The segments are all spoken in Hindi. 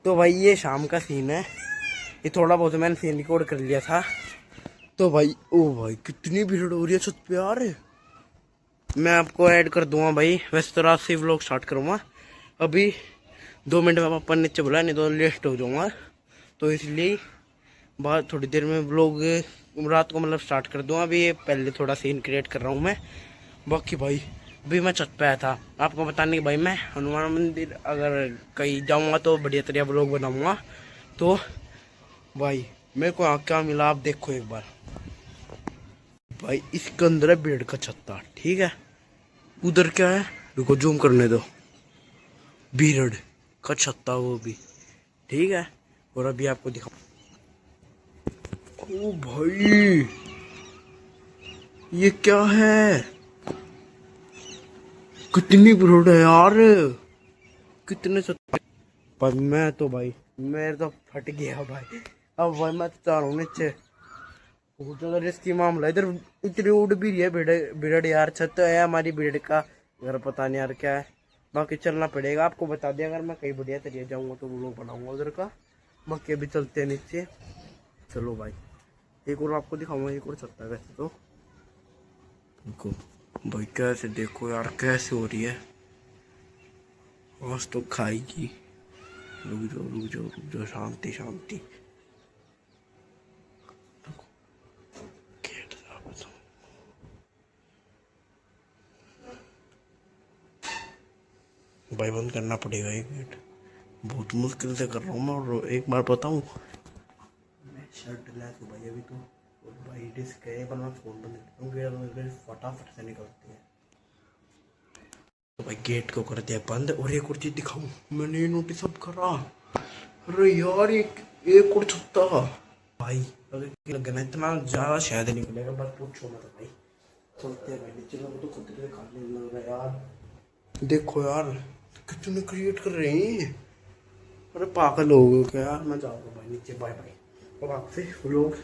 तो भाई ये शाम का सीन है, ये थोड़ा बहुत मैंने सीन रिकॉर्ड कर लिया था। तो भाई ओ भाई कितनी भीड़ हो रही है छत पे यार। मैं आपको ऐड कर दूंगा भाई, वैसे तो रात से व्लॉग स्टार्ट करूँगा। अभी 2 मिनट में पापा नीचे बुलाया, नहीं तो लेट हो जाऊँगा, तो इसलिए बाद थोड़ी देर में व्लॉग रात को मतलब स्टार्ट कर दूँगा। अभी पहले थोड़ा सीन क्रिएट कर रहा हूँ मैं। बाकी भाई अभी मैं छत पे आया था आपको बताने कि भाई मैं हनुमान मंदिर अगर कहीं जाऊँगा तो बढ़िया तरह व्लॉग बनाऊँगा। तो भाई मेरे को क्या मिला आप देखो एक बार। भाई इसके अंदर है बेड का छत्ता, ठीक है। उधर क्या है, रुको जूम करने दो, बीरड का छत्ता वो भी, ठीक है। और अभी आपको दिखाऊं, ओ भाई ये क्या है, कितनी ब्रोड है यार, कितने छत्ते। पर मैं तो भाई मेरे तो फट गया भाई। अब भाई मैं तो चाह रहा हूँ नीचे, बहुत ज्यादा रिस्की मामला इधर। इतनी उड़ भी रही है बिरड यार, छत तो है हमारी बिरड का घर, पता नहीं यार क्या है। बाकी चलना पड़ेगा, आपको बता दिया अगर मैं कहीं बढ़िया तरीके जाऊंगा तो वो लोग बनाऊंगा उधर का। बाकी अभी चलते हैं नीचे, चलो भाई। एक और आपको दिखाऊंगा, एक और छत है वैसे तो। देखो भाई कैसे, देखो यार कैसे हो रही है, आज तो खाएगी। रुक जाओ रुक जाओ रुक जाओ, शांति शांति। गेट भाई बंद करना पड़ेगा ये गेट, बहुत मुश्किल से कर रहा हूँ मैं। और एक बार बताऊँ, मैं शर्ट लाया तो भाई अभी तो, और भाई डिस्क है पर मैं फोन बंद करता हूँ, गेट फटाफट से निकलती है। तो भाई गेट को कर दिया बंद। और एक और चीज दिखाऊं, मैंने ये नोटिस अब करा, अरे यार एक और छत्ता भाई, अगर लगना इतना ज्यादा शायद निकलेगा, बस पूछो मत भाई। चलते हैं भाई नीचे, तो खुद के खाने लग रहा है यार। देखो यार कितने क्रिएट कर रहे हैं, अरे पागल हो गए क्या यार। मैं जाऊंगा भाई नीचे, बाय बाय। अब आपसे व्लॉग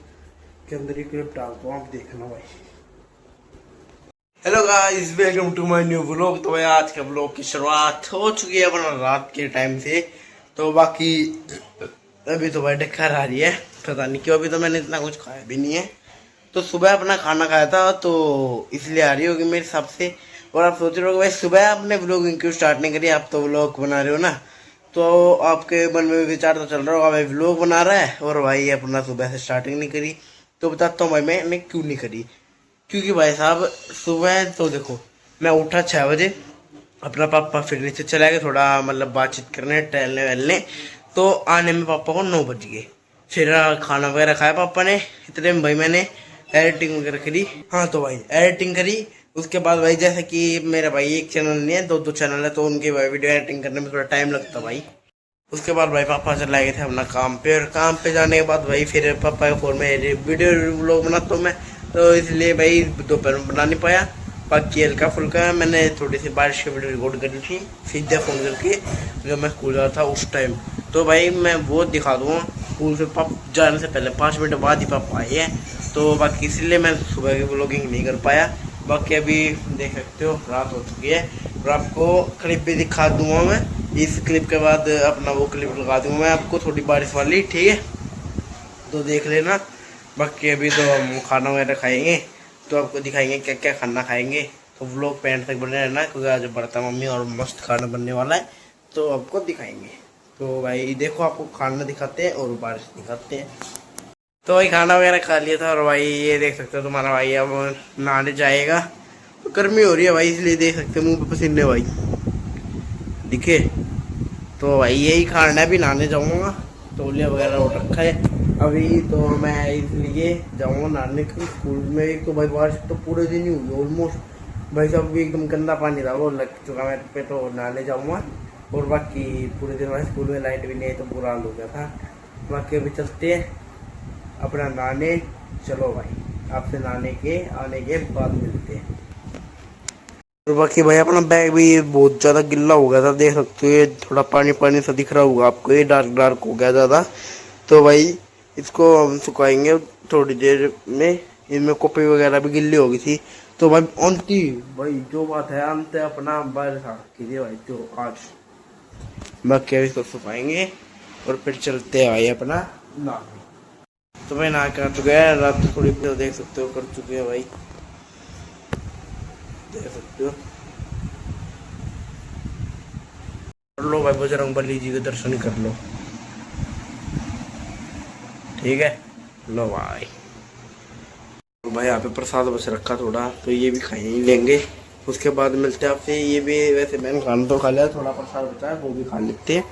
के अंदर ये क्लिप डालता हूँ, आप देखना भाई। Hello guys, welcome to my new vlog. तो भाई आज के व्लॉग की शुरुआत हो चुकी है अपना रात के टाइम से। तो बाकी अभी तो भाई डकार आ रही है, पता नहीं क्यों, अभी तो मैंने इतना कुछ खाया भी नहीं है। तो सुबह अपना खाना खाया था तो इसलिए आ रही होगी मेरे हिसाब से। और आप सोच रहे हो भाई सुबह आपने व्लॉगिंग क्यों स्टार्ट नहीं करी, आप तो व्लॉग बना रहे हो ना। तो आपके मन में विचार तो चल रहा होगा भाई व्लॉग बना रहा है और भाई अपना सुबह से स्टार्टिंग नहीं करी। तो बताता हूँ भाई मैंने क्यों नहीं करी। क्योंकि भाई साहब सुबह तो देखो मैं उठा 6 बजे, अपना पापा फिर नीचे चला गया थोड़ा मतलब बातचीत करने टहलने वहलने। तो आने में पापा को 9 बज गए। फिर खाना वगैरह खाया पापा ने, इतने में भाई मैंने एडिटिंग वगैरह करी। हाँ तो भाई एडिटिंग करी। उसके बाद भाई जैसे कि मेरा भाई एक चैनल नहीं है, दो दो चैनल है, तो उनके भाई वीडियो एडिटिंग करने में थोड़ा टाइम लगता भाई। उसके बाद भाई पापा चला गए थे अपना काम पे, और काम पे जाने के बाद भाई फिर पापा के फोन में वीडियो व्लॉग बनाता हूँ मैं, तो इसलिए भाई दोपहर में बना नहीं पाया। बाकी हल्का फुल्का मैंने थोड़ी सी बारिश की वीडियो रिकॉर्ड करी थी सीधे फ़ोन करके, जब मैं स्कूल जा था उस टाइम। तो भाई मैं वो दिखा दूँगा, स्कूल से पाप जाने से पहले 5 मिनट बाद ही पापा आए हैं। तो बाकी इसलिए मैं सुबह की व्लॉगिंग नहीं कर पाया। बाकी अभी देख सकते हो रात हो चुकी है, और आपको क्लिप भी दिखा दूंगा मैं। इस क्लिप के बाद अपना वो क्लिप लगा दूंगा मैं आपको, थोड़ी बारिश वाली, ठीक है, तो देख लेना। बाकी अभी तो हम खाना वगैरह खाएंगे, तो आपको दिखाएंगे क्या क्या खाना खाएंगे। तो व्लॉग पे एंड तक बने रहना, क्योंकि आज बर्तन मम्मी और मस्त खाना बनने वाला है, तो आपको दिखाएंगे। तो भाई देखो आपको खाना दिखाते हैं और बारिश दिखाते हैं। तो भाई खाना वगैरह खा लिया था, और भाई ये देख सकते हो तुम्हारा भाई अब नहाने जाएगा। गर्मी हो रही है भाई, इसलिए देख सकते हो मुँह पे पसीने भाई दिखे। तो भाई यही खाना है, भी नहाने जाऊँगा, तौलिया वगैरह उठ रखा है अभी। तो मैं इसलिए जाऊँगा नहाने के स्कूल में। एक तो भाई बारिश तो पूरे दिन ही हुई ऑलमोस्ट, भाई साहब भी एकदम गंदा पानी था वो लग चुका मेरे पे, तो नहाने जाऊँगा। और बाकी पूरे दिन भाई स्कूल में लाइट भी नहीं है, तो बुरा हाल हो गया था। बाकी अभी चलते हैं अपना नहाने, चलो भाई आपसे नहाने के आने के बाद मिलते हैं। और बाकी भाई अपना बैग भी बहुत ज़्यादा गिल्ला हो गया था, देख सकते हो ये थोड़ा पानी पानी सा दिख रहा होगा आपको, ये डार्क डार्क हो गया ज़्यादा। तो भाई इसको हम सुखाएंगे थोड़ी देर में, इनमें कॉपी वगैरह भी गिल्ली हो गई थी। तो भाई अंती भाई जो बात है अंत अपना बाहर खा कीजिए भाई, तो आज बाकी अभी इसको सुखाएंगे और फिर चलते हैं भाई अपना ना। तो भाई ना कर चुके हैं, रात थोड़ी तो देख सकते हो कर चुके हैं भाई, देख सकते हो। कर लो भाई बजरंगबली जी के दर्शन कर लो, ठीक है। लो भाई, तो भाई यहाँ पे प्रसाद बस रखा थोड़ा, तो ये भी खाए ही लेंगे, उसके बाद मिलते हैं आपसे। ये भी वैसे मैंने खाना तो खा लिया, थोड़ा प्रसाद बचा है वो भी खा लेते हैं।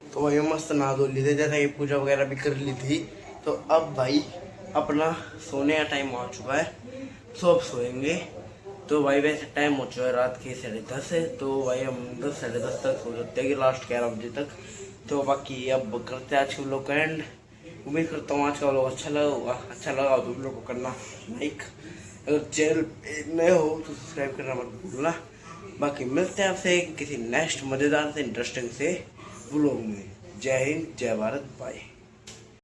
तो भाई मस्त नहा धो ली थी, जैसा कि पूजा वगैरह भी कर ली थी। तो अब भाई अपना सोने का टाइम हो चुका है, तो अब सोएंगे। तो भाई वैसे टाइम हो चुका है रात के 10:30 है, तो भाई हम 10 10:30 तक सो सकते हैं कि लास्ट 11 बजे तक। तो बाकी अब करते हैं आज के व्लॉग का एंड। उम्मीद करता हूँ आज का व्लॉग अच्छा लगा होगा, अच्छा लगा तो व्लॉग को करना लाइक, अगर चैनल पे नए हो तो सब्सक्राइब करना मत भूलना। बाकी मिलते हैं आपसे किसी नेक्स्ट मज़ेदार से इंटरेस्टिंग से व्लॉग में। जय हिंद, जय भारत, बाय।